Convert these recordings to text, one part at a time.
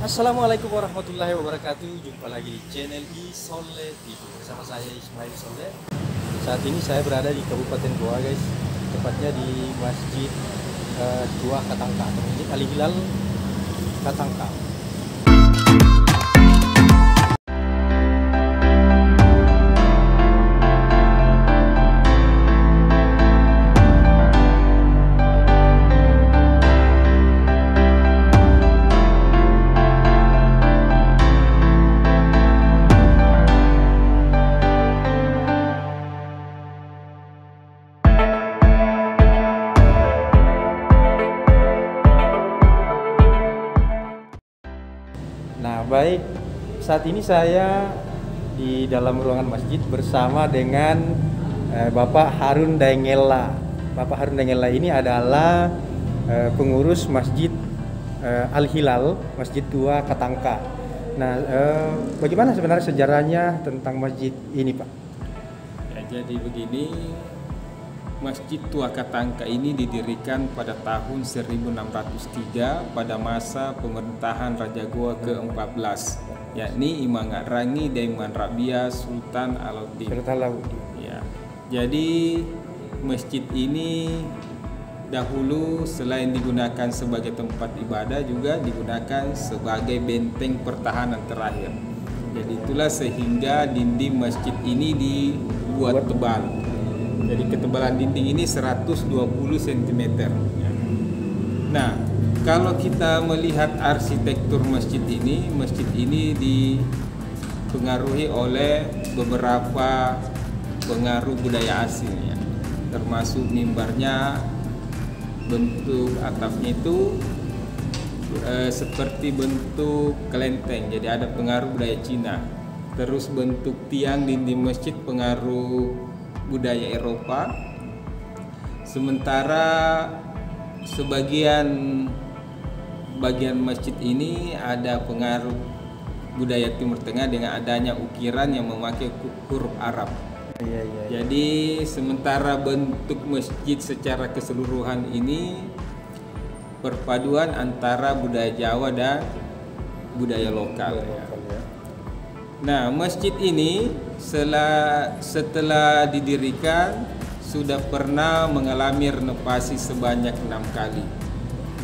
Assalamualaikum warahmatullahi wabarakatuh. Jumpa lagi di channel Isoleh TV bersama saya Ismail Soleh. Saat ini saya berada di Kabupaten Goa, guys. Tepatnya di Masjid Tua Katangka, Masjid Al Hilal Katangka. Nah, baik, saat ini saya di dalam ruangan masjid bersama dengan Bapak Harun Daengela. Bapak Harun Daengela ini adalah pengurus Masjid Al Hilal, Masjid Tua Katangka. Nah, bagaimana sebenarnya sejarahnya tentang masjid ini, Pak? Ya, jadi begini, Masjid Tua Katangka ini didirikan pada tahun 1603 pada masa pemerintahan Raja Goa ke-14, yakni Imam Rangi Daiman Rabia Sultan Alauddin. Ya, jadi masjid ini dahulu selain digunakan sebagai tempat ibadah juga digunakan sebagai benteng pertahanan terakhir. Jadi itulah sehingga dinding masjid ini dibuat tebal. Jadi ketebalan dinding ini 120 cm. Nah, kalau kita melihat arsitektur masjid ini dipengaruhi oleh beberapa pengaruh budaya asing, ya. Termasuk mimbarnya, bentuk atapnya itu seperti bentuk kelenteng, jadi ada pengaruh budaya Cina. Terus bentuk tiang dinding masjid pengaruh budaya Eropa, sementara bagian masjid ini ada pengaruh budaya Timur Tengah dengan adanya ukiran yang memakai huruf Arab. Jadi sementara bentuk masjid secara keseluruhan ini perpaduan antara budaya Jawa dan budaya lokal. Nah, masjid ini setelah didirikan sudah pernah mengalami renovasi sebanyak 6 kali.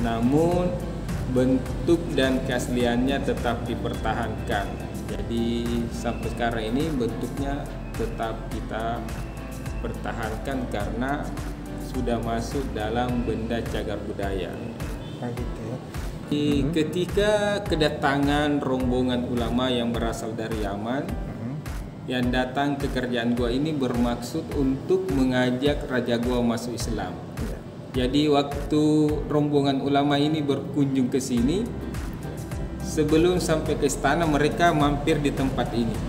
Namun bentuk dan keasliannya tetap dipertahankan. Jadi sampai sekarang ini bentuknya tetap kita pertahankan karena sudah masuk dalam benda cagar budaya. Ketika kedatangan rombongan ulama yang berasal dari Yaman yang datang ke kerajaan Goa ini bermaksud untuk mengajak Raja Goa masuk Islam. Jadi waktu rombongan ulama ini berkunjung ke sini, sebelum sampai ke istana mereka mampir di tempat ini,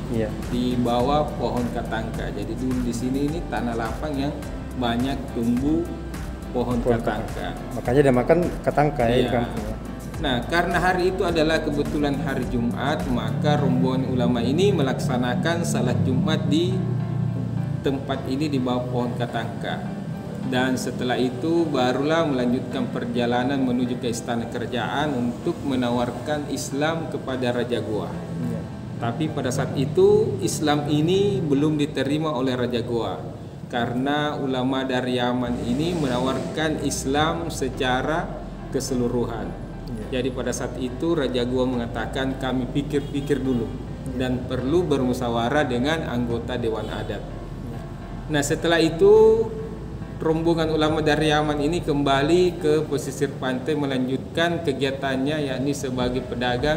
di bawah pohon katangka. Jadi dulu di sini ini tanah lapang yang banyak tumbuh pohon katangka. Makanya dinamakan katangka ya di kampung. Nah, karena hari itu adalah kebetulan hari Jumat, maka rombongan ulama ini melaksanakan salat Jumat di tempat ini di bawah pohon katangka. Dan setelah itu barulah melanjutkan perjalanan menuju ke istana kerajaan untuk menawarkan Islam kepada Raja Goa. Tapi pada saat itu Islam ini belum diterima oleh Raja Goa karena ulama dari Yaman ini menawarkan Islam secara keseluruhan. Jadi pada saat itu Raja Goa mengatakan kami pikir-pikir dulu dan perlu bermusyawarah dengan anggota Dewan Adat. Nah, setelah itu rombongan ulama dari Yaman ini kembali ke pesisir pantai melanjutkan kegiatannya, yakni sebagai pedagang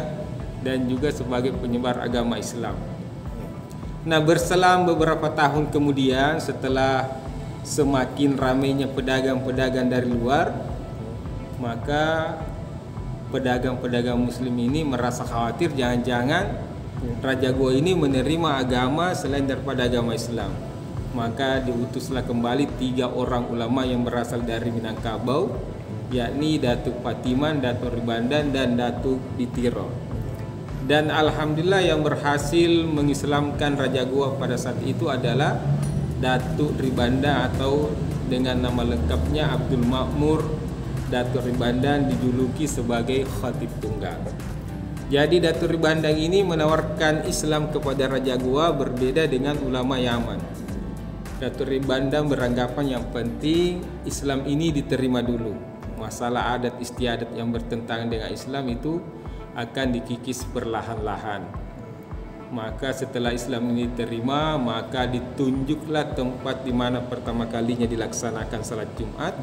dan juga sebagai penyebar agama Islam. Nah, berselang beberapa tahun kemudian setelah semakin ramainya pedagang-pedagang dari luar, maka pedagang-pedagang muslim ini merasa khawatir jangan-jangan Raja Goa ini menerima agama selain daripada agama Islam. Maka diutuslah kembali 3 orang ulama yang berasal dari Minangkabau, yakni Datuk Patiman, Datuk Ribandan, dan Datuk Ditiro. Dan alhamdulillah yang berhasil mengislamkan Raja Goa pada saat itu adalah Datuk Ribanda atau dengan nama lengkapnya Abdul Makmur Datuk Ribandan, dijuluki sebagai Khatib Tunggal. Jadi Datuk Bandang ini menawarkan Islam kepada Raja Goa berbeda dengan ulama Yaman. Datuk Bandang beranggapan yang penting Islam ini diterima dulu. Masalah adat istiadat yang bertentangan dengan Islam itu akan dikikis perlahan-lahan. Maka setelah Islam ini diterima, maka ditunjuklah tempat di mana pertama kalinya dilaksanakan salat Jumat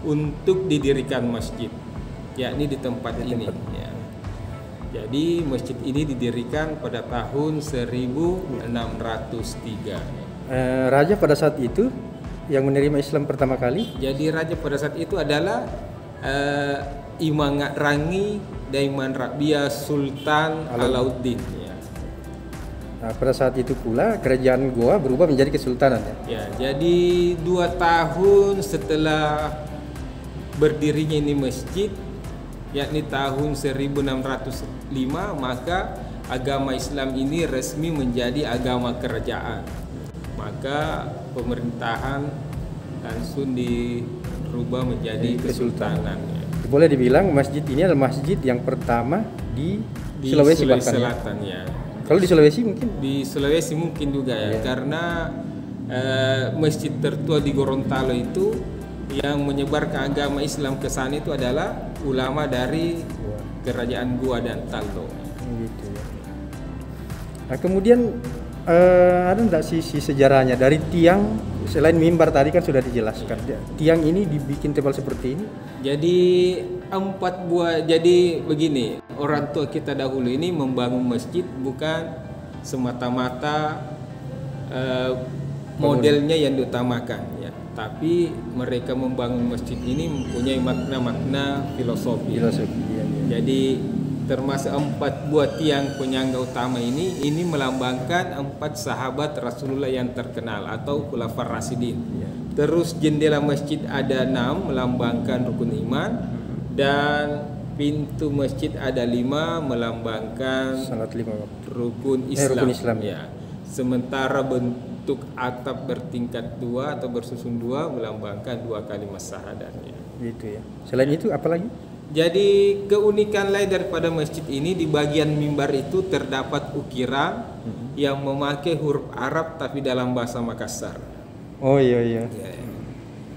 untuk didirikan masjid, yakni di tempat ini. Ya. Jadi masjid ini didirikan pada tahun 1603. Raja pada saat itu yang menerima Islam pertama kali? Jadi raja pada saat itu adalah Imangat Rangi Daiman Rabia Sultan Alauddin. Ya. Nah, pada saat itu pula kerajaan Goa berubah menjadi kesultanan ya? Ya, jadi 2 tahun setelah berdirinya ini masjid, yakni tahun 1605, maka agama Islam ini resmi menjadi agama kerajaan. Maka pemerintahan langsung dirubah menjadi kesultanan. Ya. Boleh dibilang masjid ini adalah masjid yang pertama di Sulawesi Selatan ya. Kalau di Sulawesi mungkin? Di Sulawesi mungkin juga ya, karena masjid tertua di Gorontalo itu yang menyebarkan agama Islam ke sana itu adalah ulama dari kerajaan Goa dan Taldo. Gitu ya. Nah, kemudian ada enggak sisi sejarahnya dari tiang, selain mimbar tadi kan sudah dijelaskan. Tiang ini dibikin tebal seperti ini? Jadi 4 buah. Jadi begini, orang tua kita dahulu ini membangun masjid bukan semata-mata modelnya yang diutamakan ya, tapi mereka membangun masjid ini mempunyai makna-makna filosofi. Ya. Jadi termasuk 4 buah tiang penyangga utama ini melambangkan 4 sahabat Rasulullah yang terkenal atau Khulafaur Rasyidin. Ya. Terus jendela masjid ada 6 melambangkan rukun iman, dan pintu masjid ada 5 melambangkan salat 5 waktu. Rukun Islam. Rukun Islam ya. Sementara bentuk atap bertingkat 2 atau bersusun 2 melambangkan 2 kalimat syahadatnya. Gitu ya. Selain itu apa lagi? Jadi keunikan lain daripada masjid ini, di bagian mimbar itu terdapat ukiran yang memakai huruf Arab tapi dalam bahasa Makassar. Oh iya. Ya.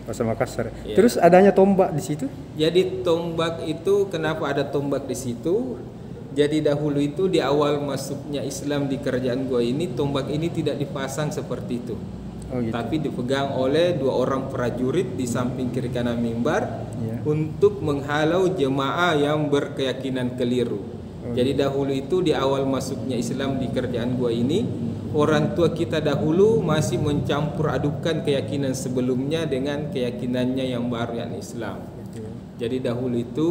Bahasa Makassar. Ya. Terus adanya tombak di situ? Jadi tombak itu, kenapa ada tombak di situ? Jadi dahulu itu di awal masuknya Islam di kerajaan Goa ini, tombak ini tidak dipasang seperti itu. Oh, gitu. Tapi dipegang oleh 2 orang prajurit di samping kiri kanan mimbar untuk menghalau jemaah yang berkeyakinan keliru. Jadi dahulu itu di awal masuknya Islam di kerajaan Goa ini, orang tua kita dahulu masih mencampur adukan keyakinan sebelumnya dengan keyakinannya yang baru, yang Islam. Jadi dahulu itu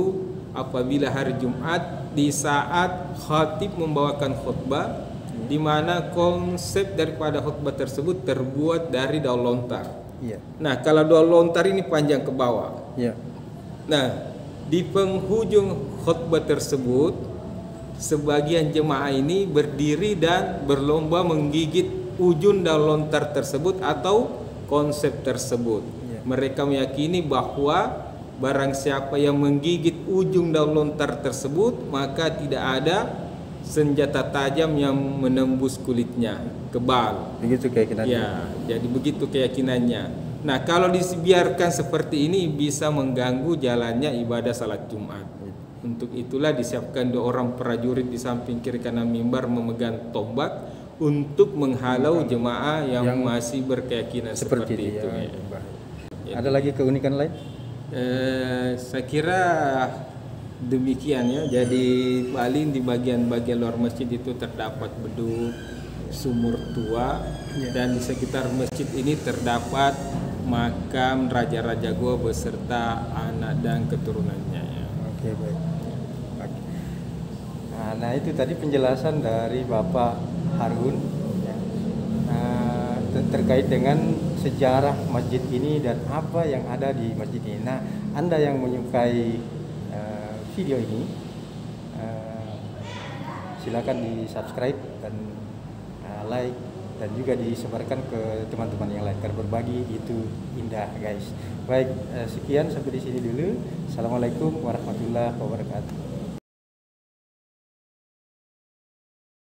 apabila hari Jumat, di saat khatib membawakan khutbah, di mana konsep daripada khutbah tersebut terbuat dari daun lontar. Iya. Nah, kalau daun lontar ini panjang ke bawah. Iya. Nah, di penghujung khutbah tersebut, sebagian jemaah ini berdiri dan berlomba menggigit ujung daun lontar tersebut atau konsep tersebut. Iya. Mereka meyakini bahwa barang siapa yang menggigit ujung daun lontar tersebut, maka tidak ada senjata tajam yang menembus kulitnya, kebal. Begitu keyakinannya. Ya, jadi begitu keyakinannya. Nah, kalau dibiarkan seperti ini bisa mengganggu jalannya ibadah salat Jumat. Untuk itulah disiapkan 2 orang prajurit di samping kiri kanan mimbar memegang tombak untuk menghalau jemaah yang masih berkeyakinan seperti itu. Ya. Ada lagi keunikan lain? Saya kira demikian ya. Jadi paling di bagian-bagian luar masjid itu terdapat beduk, sumur tua, dan di sekitar masjid ini terdapat makam Raja-Raja Goa beserta anak dan keturunannya ya. Oke, baik. Nah itu tadi penjelasan dari Bapak Harun ya. Terkait dengan sejarah masjid ini dan apa yang ada di masjid ini. Nah, Anda yang menyukai video ini, silakan di subscribe dan like, dan juga disebarkan ke teman-teman yang lain, karena berbagi itu indah guys. Baik, sekian sampai di sini dulu. Assalamualaikum warahmatullahi wabarakatuh.